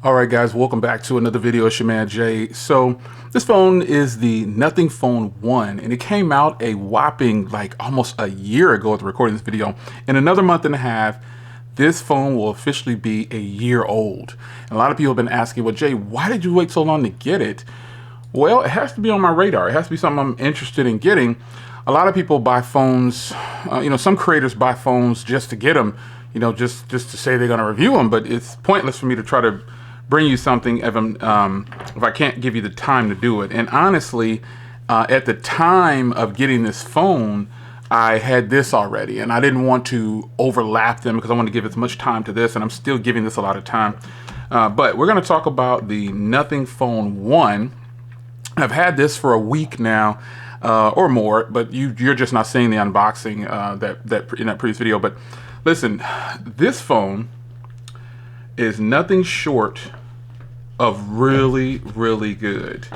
All right, guys, welcome back to another video. It's your man Jay. So this phone is the Nothing Phone 1, and it came out a whopping like almost a year ago at the recording this video. In another month and a half, this phone will officially be a year old. And a lot of people have been asking, well, Jay, why did you wait so long to get it? Well, it has to be on my radar. It has to be something I'm interested in getting. A lot of people buy phones, some creators buy phones just to get them, just to say they're going to review them, but it's pointless for me to try to bring you something if I can't give you the time to do it. And honestly, at the time of getting this phone, I had this already, and I didn't want to overlap them because I want to give as much time to this, and I'm still giving this a lot of time. But we're going to talk about the Nothing Phone 1. I've had this for a week now, or more, but you're just not seeing the unboxing in that previous video. But listen, this phone is nothing short of really, really good.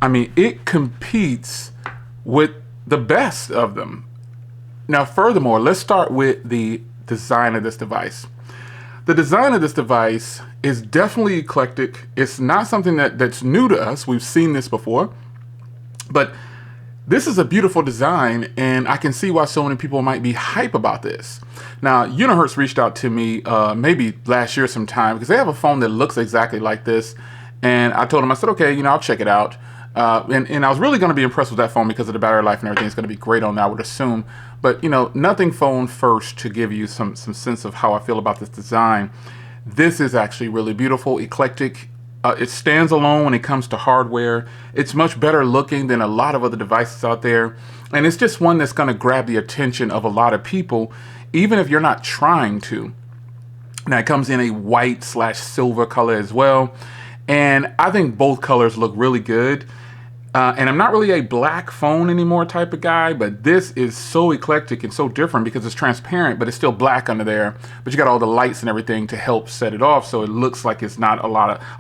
I mean, it competes with the best of them. Now, furthermore, let's start with the design of this device. The design of this device is definitely eclectic. It's not something that's new to us. We've seen this before, but this is a beautiful design, and I can see why so many people might be hype about this. Now, Unihertz reached out to me maybe last year sometime because they have a phone that looks exactly like this, and I told them, I said, okay, I'll check it out. And I was really going to be impressed with that phone because of the battery life and everything. It's going to be great on that, I would assume. But, Nothing Phone first to give you some sense of how I feel about this design. This is actually really beautiful, eclectic. It stands alone when it comes to hardware. It's much better looking than a lot of other devices out there. And it's just one that's going to grab the attention of a lot of people, even if you're not trying to. Now, it comes in a white/silver color as well. And I think both colors look really good. And I'm not really a black phone anymore type of guy, but this is so eclectic and so different because it's transparent, but it's still black under there. But you got all the lights and everything to help set it off, so it looks like it's not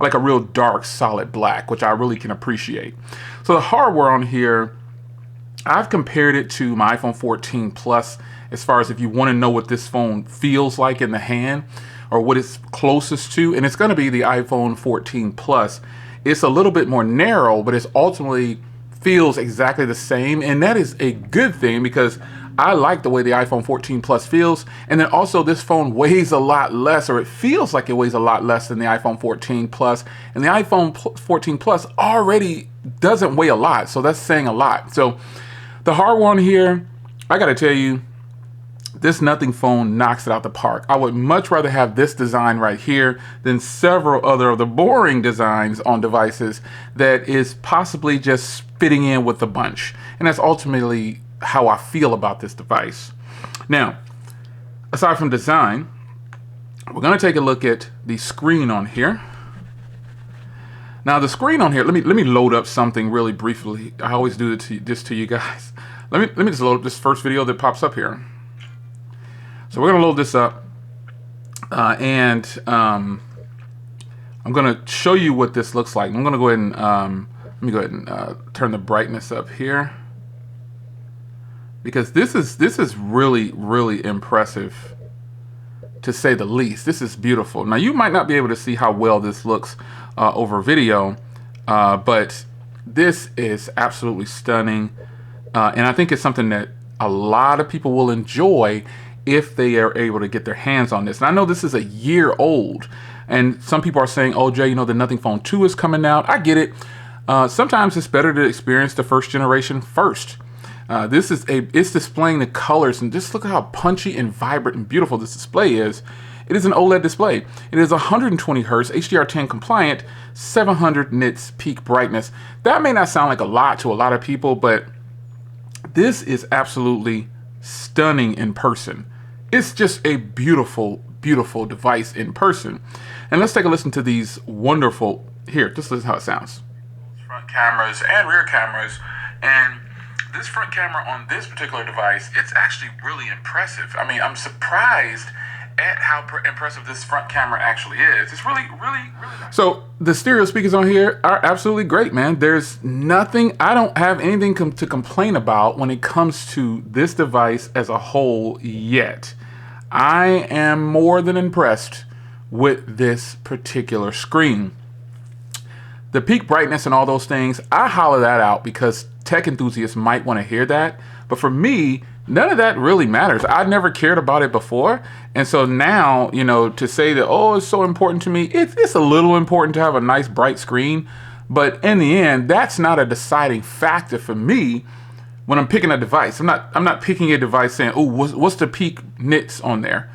like a real dark, solid black, which I really can appreciate. So the hardware on here, I've compared it to my iPhone 14 Plus as far as if you want to know what this phone feels like in the hand or what it's closest to, and it's going to be the iPhone 14 Plus. It's a little bit more narrow, but it ultimately feels exactly the same. And that is a good thing because I like the way the iPhone 14 Plus feels. And then also this phone weighs a lot less, or it feels like it weighs a lot less than the iPhone 14 Plus. And the iPhone 14 Plus already doesn't weigh a lot. So that's saying a lot. So the hardware on here, I got to tell you, this Nothing Phone knocks it out the park. I would much rather have this design right here than several other of the boring designs on devices that is possibly just fitting in with the bunch. And that's ultimately how I feel about this device. Now, aside from design, we're going to take a look at the screen on here. Now, the screen on here, let me load up something really briefly. I always do this to you guys. Let me just load up this first video that pops up here. So we're going to load this up, and I'm going to show you what this looks like. I'm going to go ahead and let me go ahead and turn the brightness up here, because this is really, really impressive, to say the least. This is beautiful. Now, you might not be able to see how well this looks over video, but this is absolutely stunning, and I think it's something that a lot of people will enjoy if they are able to get their hands on this. And I know this is a year old, and some people are saying, oh, Jay, the Nothing Phone 2 is coming out. I get it. Sometimes it's better to experience the first generation first. It's displaying the colors, and just look at how punchy and vibrant and beautiful this display is. It is an OLED display. It is 120 Hertz, HDR10 compliant, 700 nits peak brightness. That may not sound like a lot to a lot of people, but this is absolutely stunning in person. It's just a beautiful, beautiful device in person. And let's take a listen to these wonderful, here, just listen how it sounds. Front cameras and rear cameras. And this front camera on this particular device, it's actually really impressive. I mean, I'm surprised at how impressive this front camera actually is. It's really, really, really nice. So the stereo speakers on here are absolutely great, man. There's nothing, I don't have anything to complain about when it comes to this device as a whole yet. I am more than impressed with this particular screen. The peak brightness and all those things, I holler that out because tech enthusiasts might want to hear that. But for me, none of that really matters. I've never cared about it before. And so now, you know, to say that, oh, it's so important to me, it's a little important to have a nice bright screen. But in the end, that's not a deciding factor for me when I'm picking a device. I'm not picking a device saying, oh, what's the peak nits on there?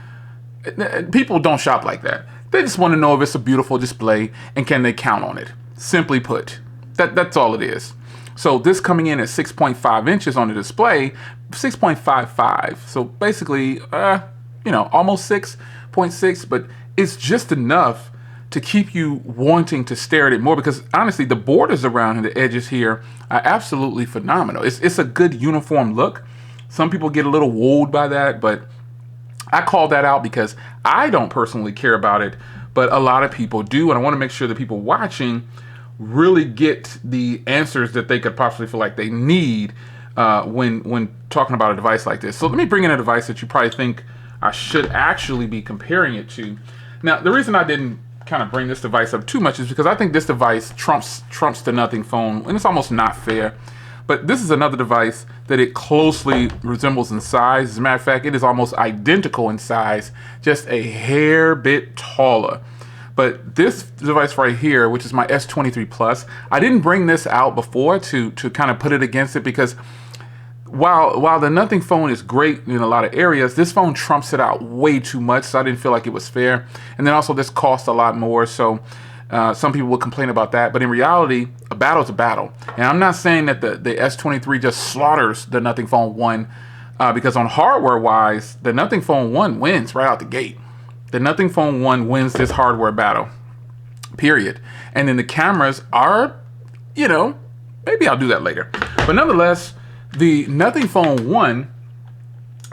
People don't shop like that. They just want to know if it's a beautiful display and can they count on it. Simply put, that's all it is. So this coming in at 6.5 inches on the display, 6.55. So basically, you know, almost 6.6, but it's just enough to keep you wanting to stare at it more because honestly, the borders around the edges here are absolutely phenomenal. It's a good uniform look. Some people get a little wooed by that, but I call that out because I don't personally care about it, but a lot of people do. And I want to make sure that people watching really get the answers that they could possibly feel like they need when talking about a device like this. So let me bring in a device that you probably think I should actually be comparing it to. Now, the reason I didn't kind of bring this device up too much is because I think this device trumps the Nothing phone, and it's almost not fair. But this is another device that it closely resembles in size. As a matter of fact, it is almost identical in size, just a hair bit taller. But this device right here, which is my S23 Plus, I didn't bring this out before to kind of put it against it because while the Nothing phone is great in a lot of areas, this phone trumps it out way too much, so I didn't feel like it was fair. And then also this costs a lot more, so some people will complain about that. But in reality, a battle's a battle. And I'm not saying that the S23 just slaughters the Nothing Phone 1 because on hardware-wise, the Nothing Phone 1 wins right out the gate. The Nothing Phone 1 wins this hardware battle, period. And then the cameras are, you know, maybe I'll do that later. But nonetheless, the Nothing Phone 1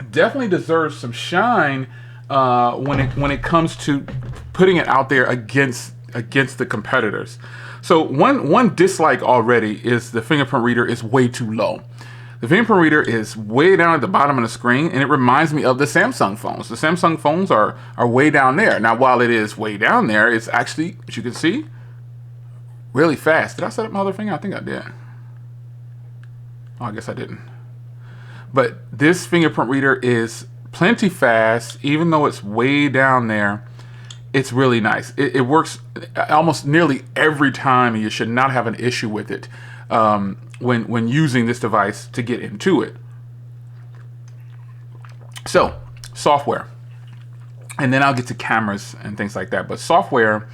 definitely deserves some shine when it comes to putting it out there against the competitors. So one dislike already is the fingerprint reader is way too low. The fingerprint reader is way down at the bottom of the screen, and it reminds me of the Samsung phones. The Samsung phones are way down there. Now, while it is way down there, it's actually, as you can see, really fast. Did I set up my other finger? I think I did. Oh, I guess I didn't. But this fingerprint reader is plenty fast, even though it's way down there. It's really nice. It works almost nearly every time, and you should not have an issue with it when using this device to get into it. So, software. And then I'll get to cameras and things like that. But software,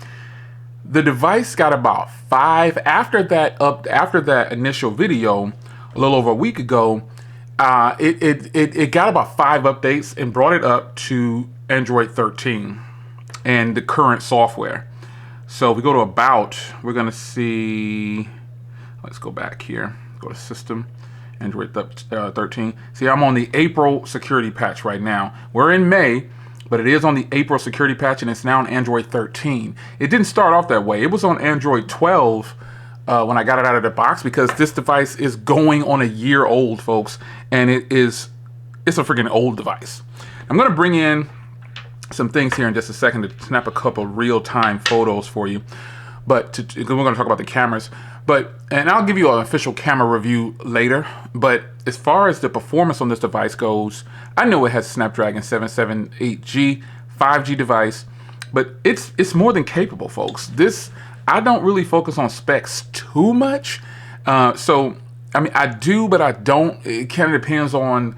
the device got about 5 after that initial video, a little over a week ago. It got about 5 updates and brought it up to Android 13 and the current software. So if we go to about, we're gonna see, let's go back here, go to system, Android 13. See, I'm on the April security patch right now. We're in May, but it is on the April security patch and it's now on Android 13. It didn't start off that way. It was on Android 12 when I got it out of the box because this device is going on a year old, folks, and it's a freaking old device. I'm gonna bring in some things here in just a second to snap a couple real-time photos for you, but we're going to talk about the cameras. And I'll give you an official camera review later. But as far as the performance on this device goes, I know it has Snapdragon 778G 5G device, but it's more than capable, folks. I don't really focus on specs too much. So I mean, I do, but I don't. It kind of depends on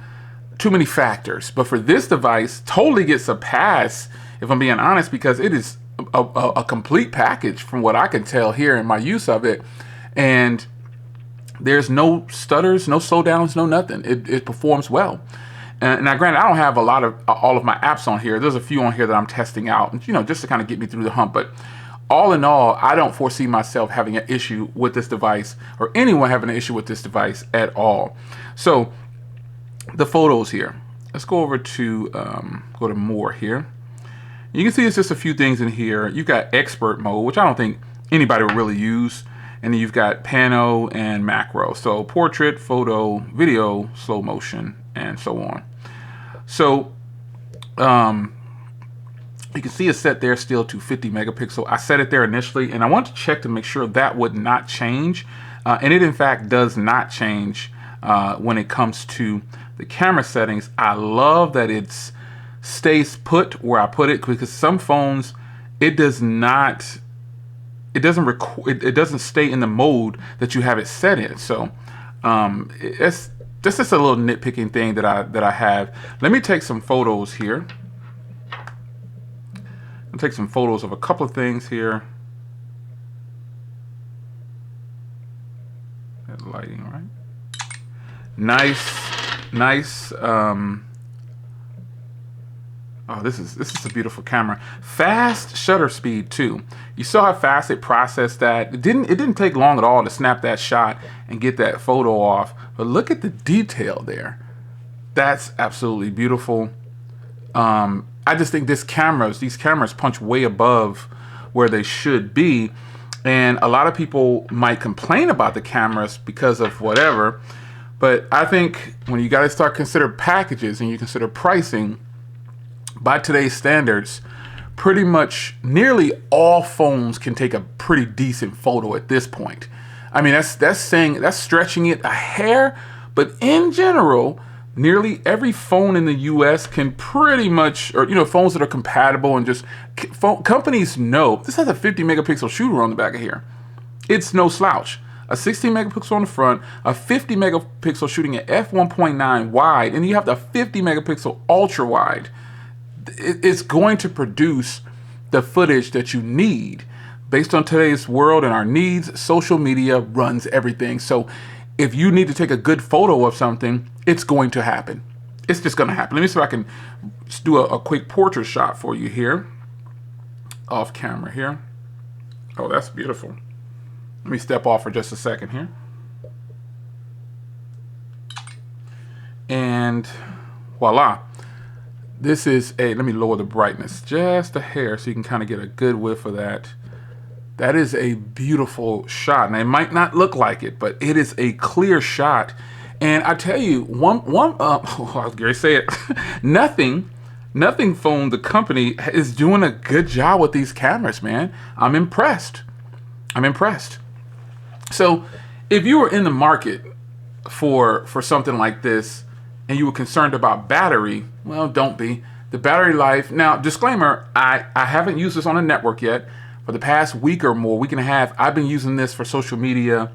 too many factors. But for this device, totally gets a pass, if I'm being honest, because it is a complete package from what I can tell here in my use of it. And there's no stutters, no slowdowns, no nothing. It performs well. And now, granted, I don't have all of my apps on here. There's a few on here that I'm testing out, you know, just to kind of get me through the hump. But all in all, I don't foresee myself having an issue with this device or anyone having an issue with this device at all. So the photos here, let's go over to go to more here. You can see it's just a few things in here. You've got expert mode, which I don't think anybody would really use. And then you've got pano and macro. So portrait, photo, video, slow motion, and so on. So You can see it's set there still to 50 megapixel. I set it there initially, and I want to check to make sure that would not change. And it in fact does not change when it comes to the camera settings. I love that it stays put where I put it, because some phones, it doesn't stay in the mode that you have it set in. So it's just a little nitpicking thing that I have. Let me take some photos here. I'll take some photos of a couple of things here. That lighting, right? Nice. Oh, this is a beautiful camera. Fast shutter speed too. You saw how fast it processed that. It didn't take long at all to snap that shot and get that photo off. But look at the detail there. That's absolutely beautiful. I just think these cameras punch way above where they should be. And a lot of people might complain about the cameras because of whatever. But I think when you got to start consider packages and you consider pricing, by today's standards, pretty much nearly all phones can take a pretty decent photo at this point. I mean, that's stretching it a hair, but in general, nearly every phone in the US can pretty much, or phones that are compatible, and just companies know this has a 50 megapixel shooter on the back of here. It's no slouch. A 16 megapixel on the front, a 50 megapixel shooting at f1.9 wide, and you have the 50 megapixel ultra wide. It's going to produce the footage that you need based on today's world and our needs. Social media runs everything. So if you need to take a good photo of something, it's going to happen. It's just going to happen. Let me see if I can just do a quick portrait shot for you here. Off camera here. Oh, that's beautiful. Let me step off for just a second here. And voila. This is let me lower the brightness just a hair so you can kind of get a good whiff of that. That is a beautiful shot. Now, it might not look like it, but it is a clear shot. And I tell you, I was going to say it, Nothing Phone, the company, is doing a good job with these cameras, man. I'm impressed. So if you were in the market for something like this, and you were concerned about battery, well, don't be. The battery life, now, disclaimer, I haven't used this on a network yet. For the past week or more, week and a half, I've been using this for social media,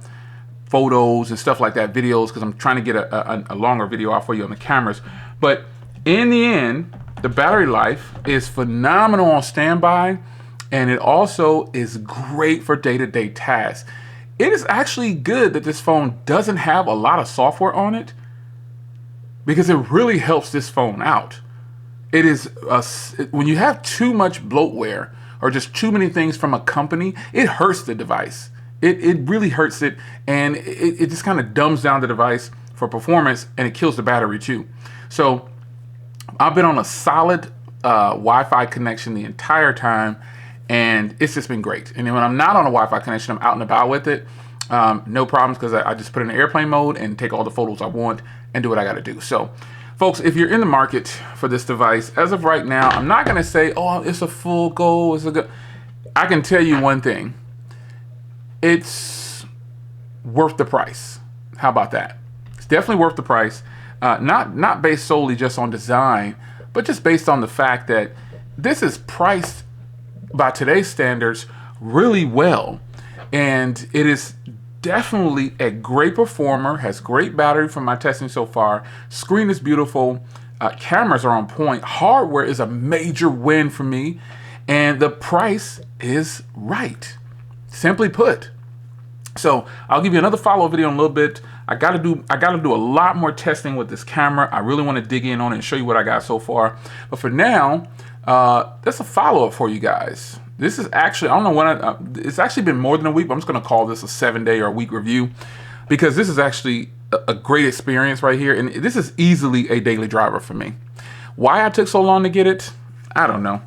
photos and stuff like that, videos, because I'm trying to get a longer video out for you on the cameras. But in the end, the battery life is phenomenal on standby, and it also is great for day-to-day tasks. It is actually good that this phone doesn't have a lot of software on it, because it really helps this phone out. It is when you have too much bloatware or just too many things from a company, it hurts the device. It really hurts it, and it just kind of dumbs down the device for performance, and it kills the battery too. So I've been on a solid Wi-Fi connection the entire time, and it's just been great. And then when I'm not on a Wi-Fi connection, I'm out and about with it. No problems, because I just put it in airplane mode and take all the photos I want and do what I got to do. So, folks, if you're in the market for this device, as of right now, I'm not going to say, oh, it's a full go. I can tell you one thing. It's worth the price. How about that? It's definitely worth the price. Not based solely just on design, but just based on the fact that this is priced by today's standards really well. And it is definitely a great performer, has great battery from my testing so far. Screen is beautiful. Cameras are on point. Hardware is a major win for me. And the price is right. Simply put. So I'll give you another follow-up video in a little bit. I gotta do a lot more testing with this camera. I really want to dig in on it and show you what I got so far. But for now, that's a follow-up for you guys. This is actually, I don't know when it's actually been more than a week, but I'm just going to call this a 7-day or a week review, because this is actually a great experience right here. And this is easily a daily driver for me. Why I took so long to get it, I don't know.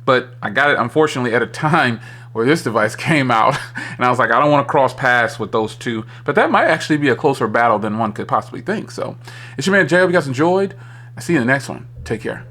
But I got it, unfortunately, at a time where this device came out. And I was like, I don't want to cross paths with those two. But that might actually be a closer battle than one could possibly think. So it's your man Jay. Hope you guys enjoyed. I'll see you in the next one. Take care.